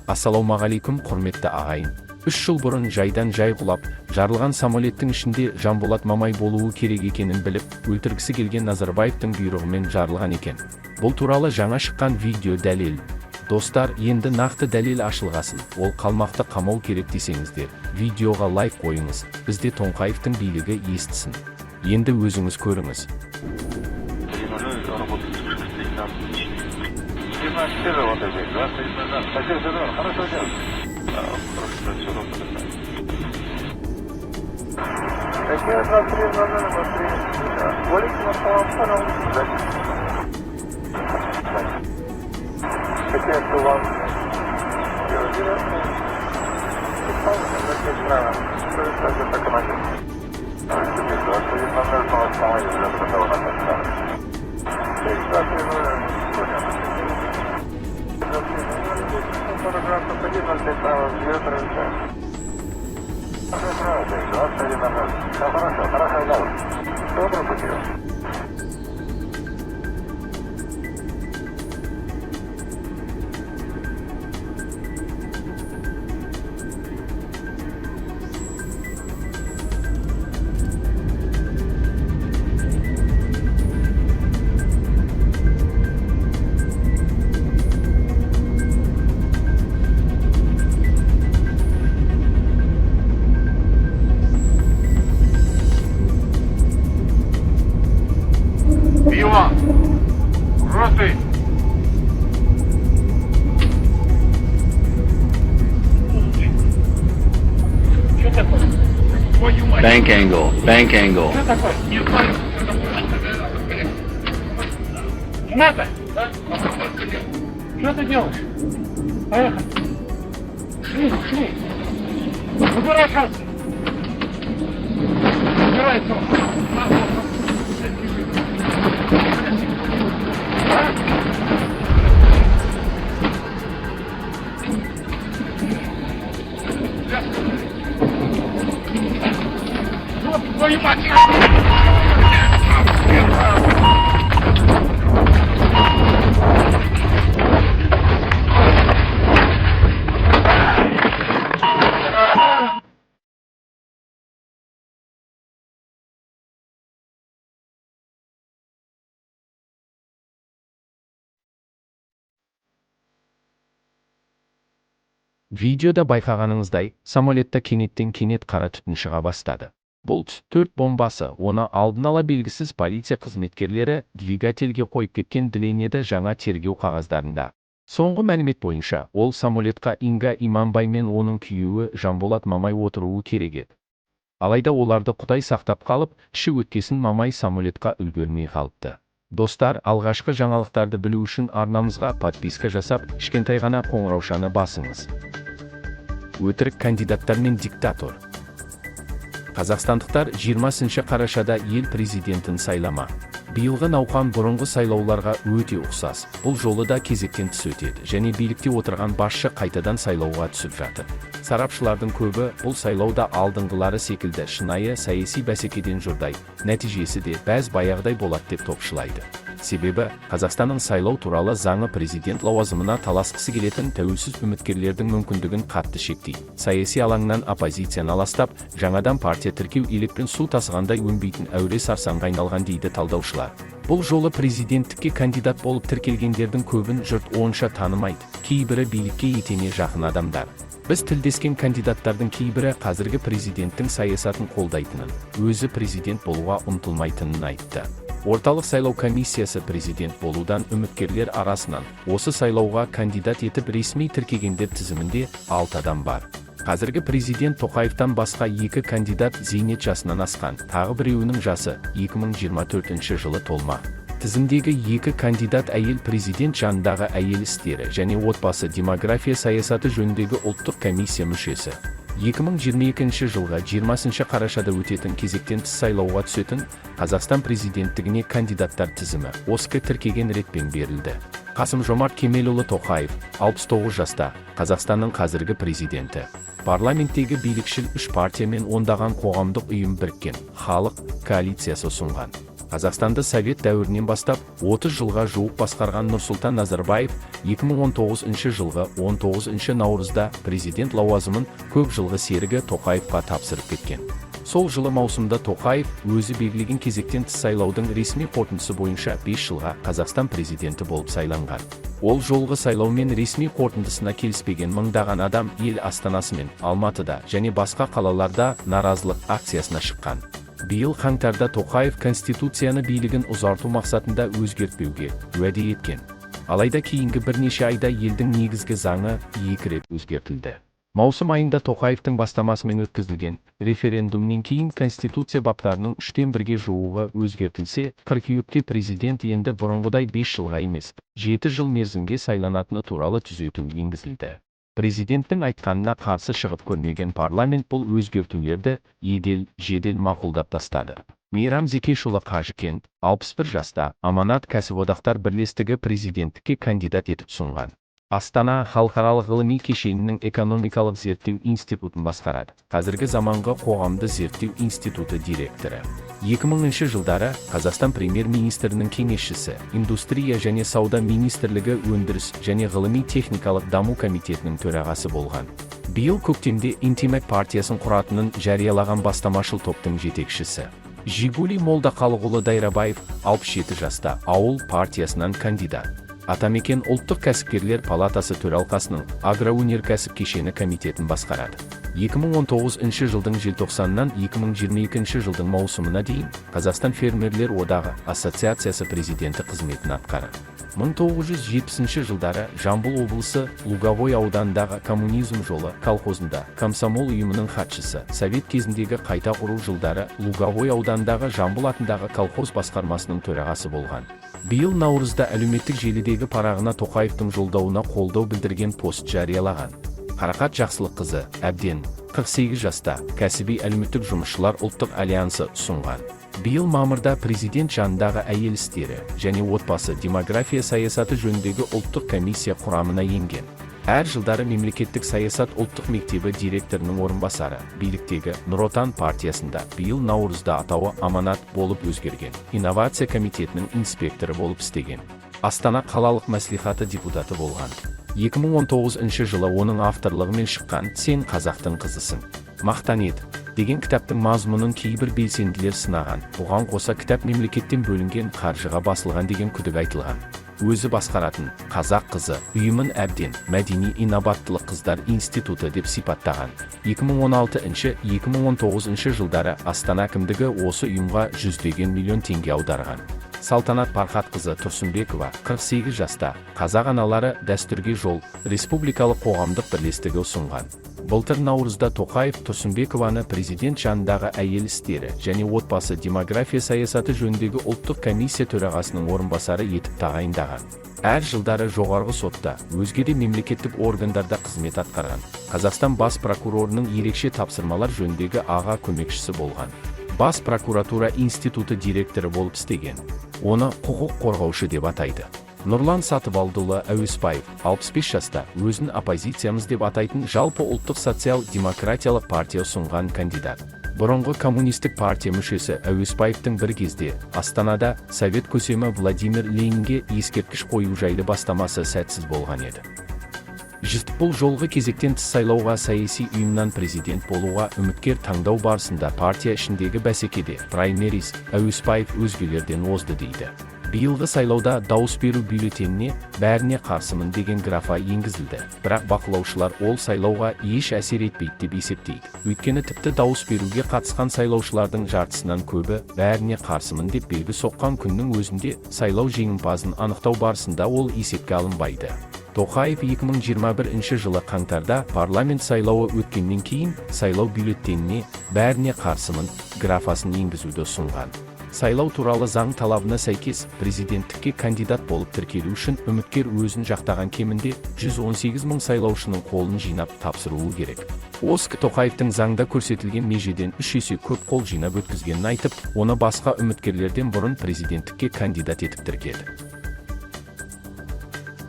Ассалаумағалейкум, құрметті ағайын. 3 жыл бұрын жайдан жай құлап, жарылған самолеттің ішінде Жанболат Мамай болуы керек екенін біліп, өлтіргісі келген Назарбаевтың бұйрығымен жарылған екен. Бұл туралы жаңа шыққан видео дәлел. Достар, енді нақты дәлел ашылғасын. Ол қалмақты қамау керек десеңіздер, видеоға лайк қойыңыз. Бізде Тоңқаевтың билігі естісін. Енді өзіңіз көріңіз. Иван, роты. Что такое? Твою мать. Bank angle. Что такое? Не знаю. Надо? Да? Что ты делаешь? Поехали. Шли. Выбирай шансы. Выбирай все. Твою мать! Видеода байқағаныңыздай, самолетта кенет қара түтін шыға бастады. Бұл 4 бомбасы, оны алдын ала белгісіз полиция қызметкерлері двигательге қойып кеткен делінеді жаңа тергеу қағаздарында. Соңғы мәлімет бойынша, ол самолетқа Инга Иманбай мен оның күйеуі Жанболат Мамай отыруы керек еді. Алайда оларды Құдай сақтап қалып, іші өткесін Мамай самолетқа үлгермей қалыпты. Достар, алғашқы жаңалықтарды білу үшін арнамызға подписка жасап, кішкентай ғана қоңыраушаны басыңыз. Өтірік кандидаттар мен диктатор. Қазақстандықтар 20 қарашада ел президентін сайлама. Биылғы науқан бұрынғы сайлауларға өте ұқсас. Бұл жолы да кезектен тыс өтеді және билікте отырған басшы қайтадан сайлауға түсіп жатыр. Сарапшылардың көбі бұл сайлауда алдыңғылары секілді шынайы саяси бәсекеден жұрдай, нәтижесі де бәз баяғыдай болады деп топшылайды. Себебі, Қазақстанның сайлау туралы заңы президент лауазымына таласқысы келетін тәуелсіз үміткерлердің мүмкіндігін қатты шектейді. Саяси алаңнан оппозицияны аластап, жаңадан партия тіркеу елекпен су тасығандай өнбейтін әуре сарсаңға айналған дейді талдаушылар. Бұл жолы президенттікке кандидат болып тіркелгендердің көбін жұрт онша танымайды, кейбірі билікке етене жақын адамдар. Біз тілдескен кандидаттардың кейбірі қазіргі президенттің саясатын қолдайтынын, өзі президент болуға ұмтылмайтынын айтты. Орталық сайлау комиссиясы президент болудан үміткерлер арасынан осы сайлауға кандидат етіп ресми тіркегендер тізімінде 6 адам бар. Қазіргі президент Тоқаевтан басқа 2 кандидат зейнет жасынан асқан, тағы біреуінің жасы 2024 жылы толмақ. Тізімдегі 2 кандидат әйел президент жанындағы әйел істері және отбасы демография саясаты жөніндегі ұлттық комиссия мүшесі. 2022 жылға 20 қарашада өтетін кезектен тыс сайлауға түсетін Қазақстан президенттігіне кандидаттар тізімі ОСК тіркеген ретпен берілді. Қасым-Жомарт Кемелұлы Тоқаев, 69 жаста, Қазақстанның қазіргі президенті. Парламенттегі билікшіл 3 партия мен ондаған қоғамдық ұйым біріккен халық коалициясы ұсынған. Қазақстанды Совет дәуірінен бастап 30 жылға жуық басқарған Нұрсұлтан Назарбаев 2019 жылғы 19 наурызда президент лауазымын көп жылғы серігі Тоқаевқа тапсырып кеткен. Сол жылы маусымда Тоқаев өзі белгілеген кезектен тыс сайлаудың ресми қорытындысы бойынша 5 жылға Қазақстан президенті болып сайланған. Ол жолғы сайлаумен ресми қорытындысына келіспеген мыңдаған адам ел астанасымен Алматыда және басқа қалаларда наразылық акциясына шыққан. Биыл қаңтарда Тоқаев Конституцияны билігін ұзарту мақсатында өзгертпеуге уәде еткен. Алайда кейінгі бірнеше айда елдің негізгі заңы 2 рет өзгертілді. Маусым айында Тоқаевтың бастамасымен өткізілген референдумнен кейін Конституция баптарының 3/1 жуығы өзгертілсе, қыркүйекте президент енді бұрынғыдай 5 жылға емес, 7 жыл мерзімге сайланатыны туралы түзету енгізілді. Президенттің айтқанына қарсы шығып көрмеген парламент бұл өзгертулерді жедел мақұлдап тастады. Мейрам Зекешұлы Қажыкен, 61 жаста, Аманат кәсіподақтар бірлестігі президенттікке кандидат етіп сұнған. Астана халықаралық ғылыми кешенінің экономикалық зерттеу институтын басқарады. Қазіргі заманғы қоғамды зерттеу институты директоры. 2000 жылдары Қазақстан премьер-министрінің кеңесшісі, индустрия және сауда министрлігі өндіріс және ғылыми техникалық даму комитетінің төрағасы болған. Биыл көктемде Интимак партиясын құратынын жариялаған бастамашыл топтың жетекшісі. Жигули Молдақалықұлы Дайрабаев, 67 жаста, ауыл партиясынан кандидат. Атамекен ұлттық кәсіпкерлер палатасы төралқасының агроөнеркәсіп кешені комитетін басқарады. 2019 жылдың желтоқсанынан 2022 жылдың маусымына дейін Қазақстан фермерлер одағы ассоциациясы президенті қызметін атқарады. 1970 жылдары Жамбыл облысы Луговой ауданындағы коммунизм жолы колхозында комсомол ұйымының хатшысы, совет кезіндегі қайта құру жылдары Луговой ауданындағы Жамбыл атындағы колхоз басқармасының төрағасы болған. Биыл наурызда әлеуметтік желідегі парағына Тоқаевтың жолдауына қолдау білдірген пост жариялаған. Қарақат Жақсылыққызы, әбден, 48 жаста, кәсіби әлеуметтік жұмысшылар ұлттық альянсы ұсынған. Биыл мамырда президент жанындағы әйел істері және отбасы демография саясаты жөніндегі ұлттық комиссия құрамына енген. Әр жылдары мемлекеттік саясат ұлттық мектебі директорының орынбасары, биліктегі Нұр Отан партиясында биыл наурызда атауы Аманат болып өзгерген. Инновация комитетінің инспекторы болып істеген. Астана қалалық мәслихаты депутаты болған. 2019 жылы оның авторлығымен шыққан «Сен қазақтың қызысың, мақтан ет» деген кітаптың мазмұнын кейбір белсенділер сынаған. Бұған қоса кітап мемлекеттен бөлінген қаржыға басылған деген күдік айтылған. Өзі басқаратын «Қазақ қызы» ұйымын әбден мәдени инабаттылық қыздар институты деп сипаттаған. 2016-2019 жылдары Астана әкімдігі осы ұйымға жүздеген миллион теңге аударған. Салтанат Пархатқызы Тұрсынбекова, 48 жаста, қазақ аналары дәстүрге жол республикалық қоғамдық бірлестігі ұсынған. Былтыр наурызда Тоқаев Тұрсынбекованы президент жанындағы әйел істері және отбасы демография саясаты жөніндегі ұлттық комиссия төрағасының орынбасары етіп тағайындаған. Әр жылдары жоғарғы сотта, өзге де мемлекеттік органдарда қызмет атқарған. Қазақстан бас прокурорының ерекше тапсырмалар жөніндегі аға көмекшісі болған. Бас прокуратура институты директоры болып істеген. Оны құқық қорғаушы деп атайды. Нұрлан Сатыбалдыұлы Әуесбаев, 65 жаста, өзін оппозициямыз деп атайтын жалпы ұлттық социал-демократиялық партия ұсынған кандидат. Бұрынғы коммунистік партия мүшесі Әуесбаевтың бір кезде Астанада совет көсемі Владимир Ленинге ескерткіш қою жайлы бастамасы сәтсіз болған еді. Бұл жолғы кезектен тыс сайлауға саяси ұйымнан президент болуға үміткер таңдау барысында партия ішіндегі бәсекеде праймериз Әуесбаев өзгелерден озды дейді. Биылғы сайлауда дауыс беру бюллетеніне бәріне қарсымын деген графа енгізілді. Бірақ бақылаушылар ол сайлауға еш әсер етпейді деп есептейді. Өйткені тіпті дауыс беруге қатысқан сайлаушылардың жартысынан көбі бәріне қарсымын деп белгі соққан күннің өзінде сайлау жеңімпазын анықтау барысында ол есепке алынбайды. Тоқаев 2021 жылы қаңтарда парламент сайлауы өткеннен кейін сайлау бюллетеніне бәріне қарсымын графасын енгізуді ұсынған. Сайлау туралы заң талабына сәйкес президенттікке кандидат болып тіркелу үшін үміткер өзін жақтаған кемінде 118 мың сайлаушының қолын жинап тапсыруы керек. Тоқаевтың заңда көрсетілген межеден 3 есе көп қол жинап өткізгенін айтып, оны басқа үміткерлерден бұрын президенттікке кандидат етіп тіркеді.